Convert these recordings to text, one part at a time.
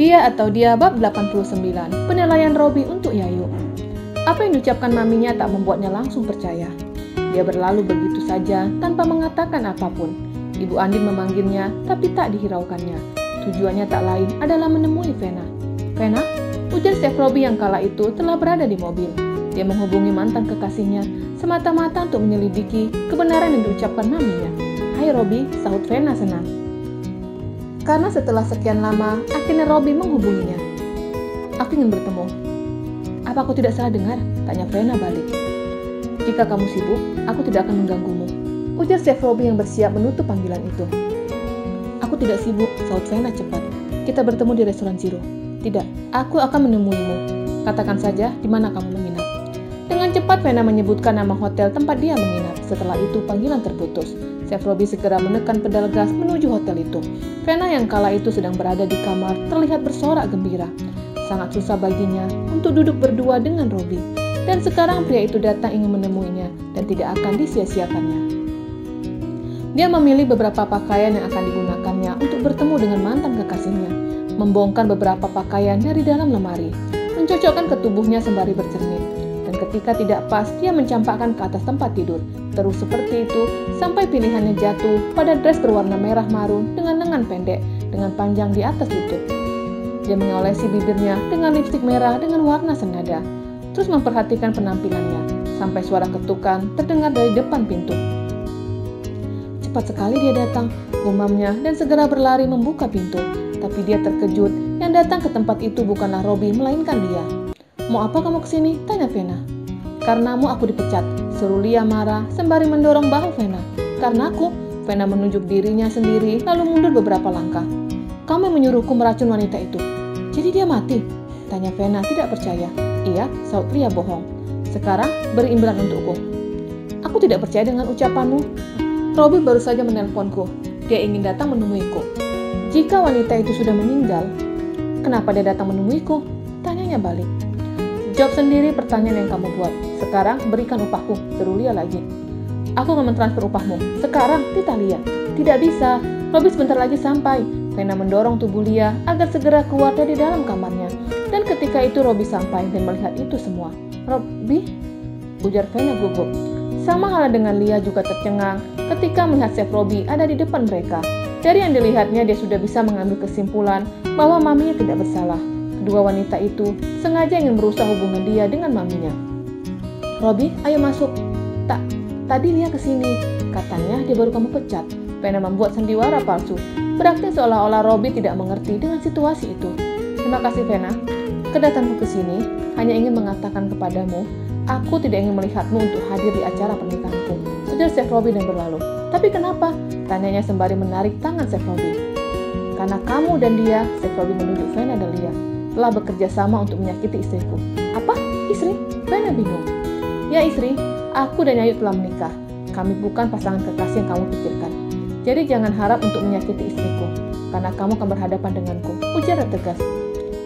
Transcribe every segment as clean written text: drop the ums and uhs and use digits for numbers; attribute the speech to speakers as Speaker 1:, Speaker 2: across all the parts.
Speaker 1: Dia atau Dia bab 89, penilaian Robby untuk Yayu. Apa yang diucapkan maminya tak membuatnya langsung percaya. Dia berlalu begitu saja tanpa mengatakan apapun. Ibu Andin memanggilnya tapi tak dihiraukannya. Tujuannya tak lain adalah menemui Vena. "Vena?" ujar Chef Robby yang kala itu telah berada di mobil. Dia menghubungi mantan kekasihnya semata-mata untuk menyelidiki kebenaran yang diucapkan maminya. "Hai Robby," sahut Vena senang. Karena setelah sekian lama, akhirnya Robby menghubunginya. "Aku ingin bertemu." "Apa aku tidak salah dengar?" tanya Vena balik. "Jika kamu sibuk, aku tidak akan mengganggumu," ujar Chef Robby yang bersiap menutup panggilan itu. "Aku tidak sibuk," sahut Vena cepat. "Kita bertemu di restoran Zero." "Tidak, aku akan menemuimu. Katakan saja di mana kamu menginap." Dengan cepat Vena menyebutkan nama hotel tempat dia menginap. Setelah itu panggilan terputus. Chef Robby segera menekan pedal gas menuju hotel itu. Vena yang kala itu sedang berada di kamar terlihat bersorak gembira. Sangat susah baginya untuk duduk berdua dengan Robby. Dan sekarang pria itu datang ingin menemuinya dan tidak akan disia-siakannya. Dia memilih beberapa pakaian yang akan digunakannya untuk bertemu dengan mantan kekasihnya. Membongkar beberapa pakaian dari dalam lemari. Mencocokkan ke tubuhnya sembari bercermin. Dan ketika tidak pas, dia mencampakkan ke atas tempat tidur. Terus seperti itu, sampai pilihannya jatuh pada dress berwarna merah marun dengan lengan pendek, dengan panjang di atas lutut. Dia mengolesi bibirnya dengan lipstik merah dengan warna senada. Terus memperhatikan penampilannya, sampai suara ketukan terdengar dari depan pintu. "Cepat sekali dia datang," gumamnya dan segera berlari membuka pintu. Tapi dia terkejut, yang datang ke tempat itu bukanlah Robby, melainkan dia. "Mau apa kamu kesini?" tanya Vena. "Karenamu aku dipecat," seru Lia marah sembari mendorong bahu Vena. "Karena aku?" Vena menunjuk dirinya sendiri lalu mundur beberapa langkah. "Kamu yang menyuruhku meracun wanita itu." "Jadi dia mati?" tanya Vena tidak percaya. "Iya," sahut Lia bohong. "Sekarang beri imbalan untukku." "Aku tidak percaya dengan ucapanmu. Robby baru saja menelponku. Dia ingin datang menemuiku." "Jika wanita itu sudah meninggal, kenapa dia datang menemuiku?" tanyanya balik. "Jawab sendiri pertanyaan yang kamu buat. Sekarang berikan upahku," seru Lia lagi. "Aku akan mentransfer upahmu. Sekarang," titah Lia. "Tidak bisa. Robby sebentar lagi sampai." Vena mendorong tubuh Lia agar segera keluar dari dalam kamarnya. Dan ketika itu Robby sampai dan melihat itu semua. "Robby?" ujar Vena gugup. Sama halnya dengan Lia juga tercengang ketika melihat Chef Robby ada di depan mereka. Dari yang dilihatnya dia sudah bisa mengambil kesimpulan bahwa maminya tidak bersalah. Kedua wanita itu sengaja ingin merusak hubungan dia dengan maminya. "Robby, ayo masuk." Tadi Lia kesini. Katanya dia baru kamu pecat." Vena membuat sandiwara palsu. Berakting seolah-olah Robby tidak mengerti dengan situasi itu. "Terima kasih Vena. Kedatanganku ke sini hanya ingin mengatakan kepadamu, aku tidak ingin melihatmu untuk hadir di acara pernikahanku," ujar Chef Robby dan berlalu. "Tapi kenapa?" tanyanya sembari menarik tangan Chef Robby. "Karena kamu dan dia," Chef Robby menunjuk Vena dan Lia, "telah bekerja sama untuk menyakiti istriku." "Apa? Istri?" Vena bingung. "Ya istri, aku dan Yayu telah menikah. Kami bukan pasangan kekasih yang kamu pikirkan. Jadi jangan harap untuk menyakiti istriku, karena kamu akan berhadapan denganku," ujarnya tegas.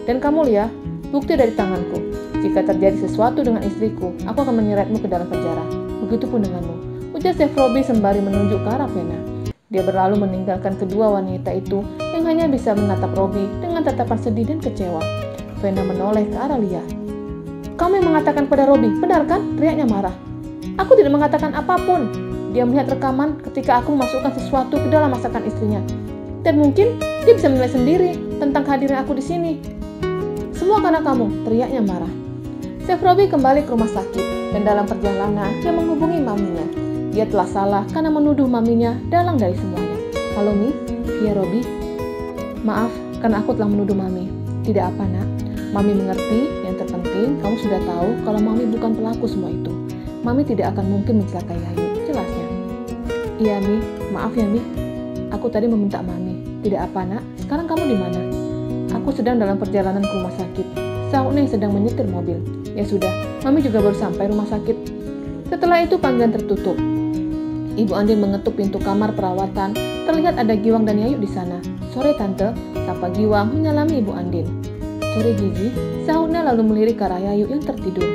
Speaker 1: "Dan kamu Lia, bukti dari tanganku. Jika terjadi sesuatu dengan istriku, aku akan menyeretmu ke dalam penjara. Begitupun denganmu," ujar Chef Robby sembari menunjuk ke arah Vena. Dia berlalu meninggalkan kedua wanita itu yang hanya bisa menatap Robby dengan tatapan sedih dan kecewa. Vena menoleh ke arah Lia. "Kamu yang mengatakan pada Robby, benar kan?" teriaknya marah. "Aku tidak mengatakan apapun. Dia melihat rekaman ketika aku memasukkan sesuatu ke dalam masakan istrinya. Dan mungkin dia bisa menilai sendiri tentang kehadiran aku di sini." "Semua karena kamu," teriaknya marah. Chef Robby kembali ke rumah sakit dan dalam perjalanan dia menghubungi maminya. Dia telah salah karena menuduh maminya dalang dari semuanya. "Halo Mi, iya Robby. Maaf karena aku telah menuduh Mami." "Tidak apa nak, Mami mengerti. Yang terpenting kamu sudah tahu kalau Mami bukan pelaku semua itu. Mami tidak akan mungkin mencelakai Yayu," jelasnya. "Iya Mi, maaf ya Mi. Aku tadi meminta Mami." "Tidak apa nak, sekarang kamu di mana?" "Aku sedang dalam perjalanan ke rumah sakit," sahutnya yang sedang menyetir mobil. "Ya sudah, Mami juga baru sampai rumah sakit." Setelah itu panggilan tertutup. Ibu Andin mengetuk pintu kamar perawatan. Terlihat ada Giwang dan Yayu di sana. "Sore Tante," sapa Giwang menyalami Ibu Andin. "Sore Gigi," sahutnya lalu melirik ke arah Yayu yang tertidur.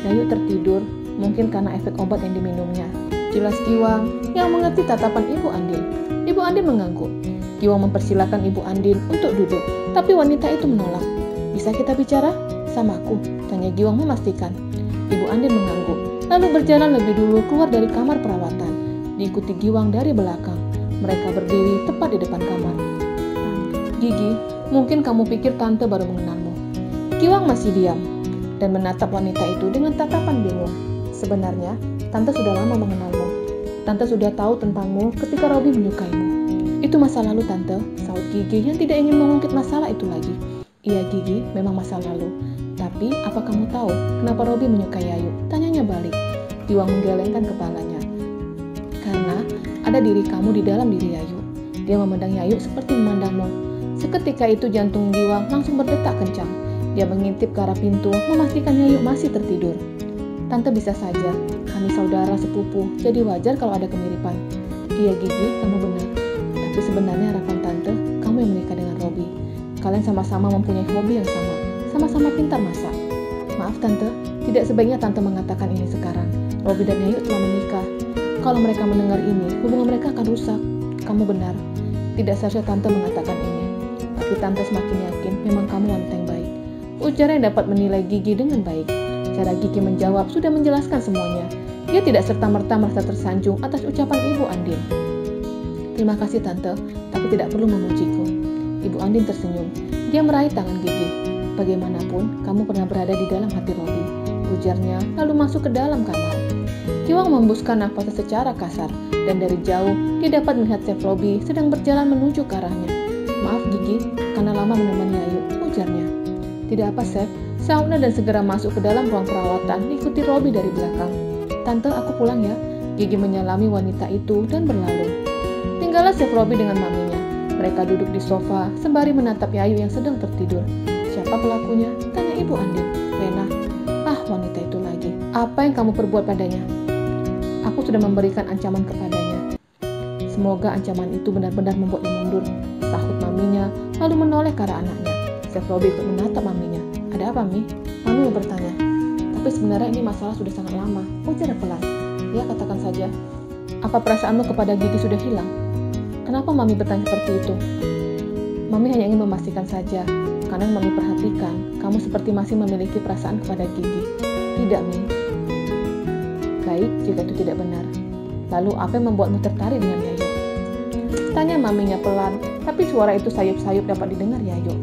Speaker 1: Yayu tertidur, mungkin karena efek obat yang diminumnya. Jelas Giwang yang mengerti tatapan Ibu Andin. Ibu Andin mengangguk. Giwang mempersilahkan Ibu Andin untuk duduk, tapi wanita itu menolak. "Bisa kita bicara? Sama aku?" tanya Giwang memastikan. Ibu Andin mengangguk, lalu berjalan lebih dulu keluar dari kamar perawatan, diikuti Giwang dari belakang. Mereka berdiri tepat di depan kamar. "Gigi, mungkin kamu pikir Tante baru mengenalmu." Giwang masih diam dan menatap wanita itu dengan tatapan bingung. "Sebenarnya, Tante sudah lama mengenalmu. Tante sudah tahu tentangmu ketika Robi menyukaimu." "Itu masa lalu, Tante," saut Gigi yang tidak ingin mengungkit masalah itu lagi. "Iya, Gigi, memang masa lalu. Tapi, apa kamu tahu kenapa Robi menyukai Yayu?" tanyanya balik. Giwang menggelengkan kepalanya. "Karena ada diri kamu di dalam diri Yayu." Dia memandang Yayu seperti memandangmu. Seketika itu jantung Giwang langsung berdetak kencang. Dia mengintip ke arah pintu, memastikan Yayu masih tertidur. "Tante bisa saja. Kami saudara sepupu, jadi wajar kalau ada kemiripan." "Iya, Gigi, kamu benar. Tapi sebenarnya harapan Tante, kamu yang menikah dengan Robi. Kalian sama-sama mempunyai hobi yang sama-sama pintar masak." "Maaf Tante, tidak sebaiknya Tante mengatakan ini sekarang. Robi dan Yayu telah menikah. Kalau mereka mendengar ini, hubungan mereka akan rusak." "Kamu benar. Tidak seharusnya Tante mengatakan ini. Tapi Tante semakin yakin memang kamu wanita yang baik." Ujar yang dapat menilai Gigi dengan baik. Cara Gigi menjawab sudah menjelaskan semuanya. Dia tidak serta-merta merasa tersanjung atas ucapan Ibu Andin. "Terima kasih Tante, tapi tidak perlu memujiku." Ibu Andin tersenyum. Dia meraih tangan Gigi. "Bagaimanapun, kamu pernah berada di dalam hati Robi," ujarnya, lalu masuk ke dalam kamar. Giwang membuskan nafasnya secara kasar, dan dari jauh dia dapat melihat Chef Robi sedang berjalan menuju ke arahnya. "Maaf Gigi, karena lama menemani Yayu," ujarnya. "Tidak apa Chef," sautnya dan segera masuk ke dalam ruang perawatan diikuti Robi dari belakang. "Tante, aku pulang ya." Gigi menyalami wanita itu dan berlalu. Tinggallah Chef Robi dengan maminya. Mereka duduk di sofa sembari menatap Yayu yang sedang tertidur. "Siapa pelakunya?" tanya Ibu Andin. "Lena." "Ah, wanita itu lagi. Apa yang kamu perbuat padanya?" "Aku sudah memberikan ancaman kepadanya. Semoga ancaman itu benar-benar membuatnya mundur," sahut maminya, lalu menoleh ke arah anaknya. Chef Robi ikut menatap maminya. "Ada apa, Mi?" Mami bertanya. "Tapi sebenarnya ini masalah sudah sangat lama," ujar pelan. "Ya, katakan saja. Apa perasaanmu kepada Gigi sudah hilang?" "Kenapa Mami bertanya seperti itu?" "Mami hanya ingin memastikan saja, karena yang Mami perhatikan, kamu seperti masih memiliki perasaan kepada Gigi." "Tidak, Mi." "Baik, jika itu tidak benar. Lalu apa yang membuatmu tertarik dengan Yayu?" tanya maminya pelan, tapi suara itu sayup-sayup dapat didengar Yayu.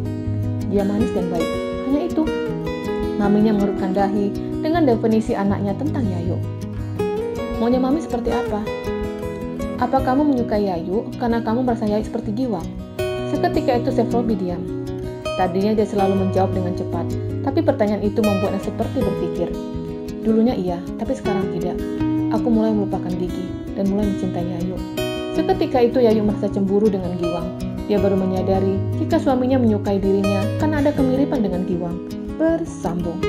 Speaker 1: "Dia manis dan baik. Hanya itu." Maminya mengerutkan dahi dengan definisi anaknya tentang Yayu. "Maunya Mami seperti apa?" "Apa kamu menyukai Yayu karena kamu merasa Yayu seperti Giwang?" Seketika itu Chef Robi diam. Tadinya dia selalu menjawab dengan cepat, tapi pertanyaan itu membuatnya seperti berpikir. "Dulunya iya, tapi sekarang tidak. Aku mulai melupakan Gigi dan mulai mencintai Yayu." Seketika itu Yayu merasa cemburu dengan Giwang. Dia baru menyadari jika suaminya menyukai dirinya karena ada kemiripan dengan Giwang. Bersambung.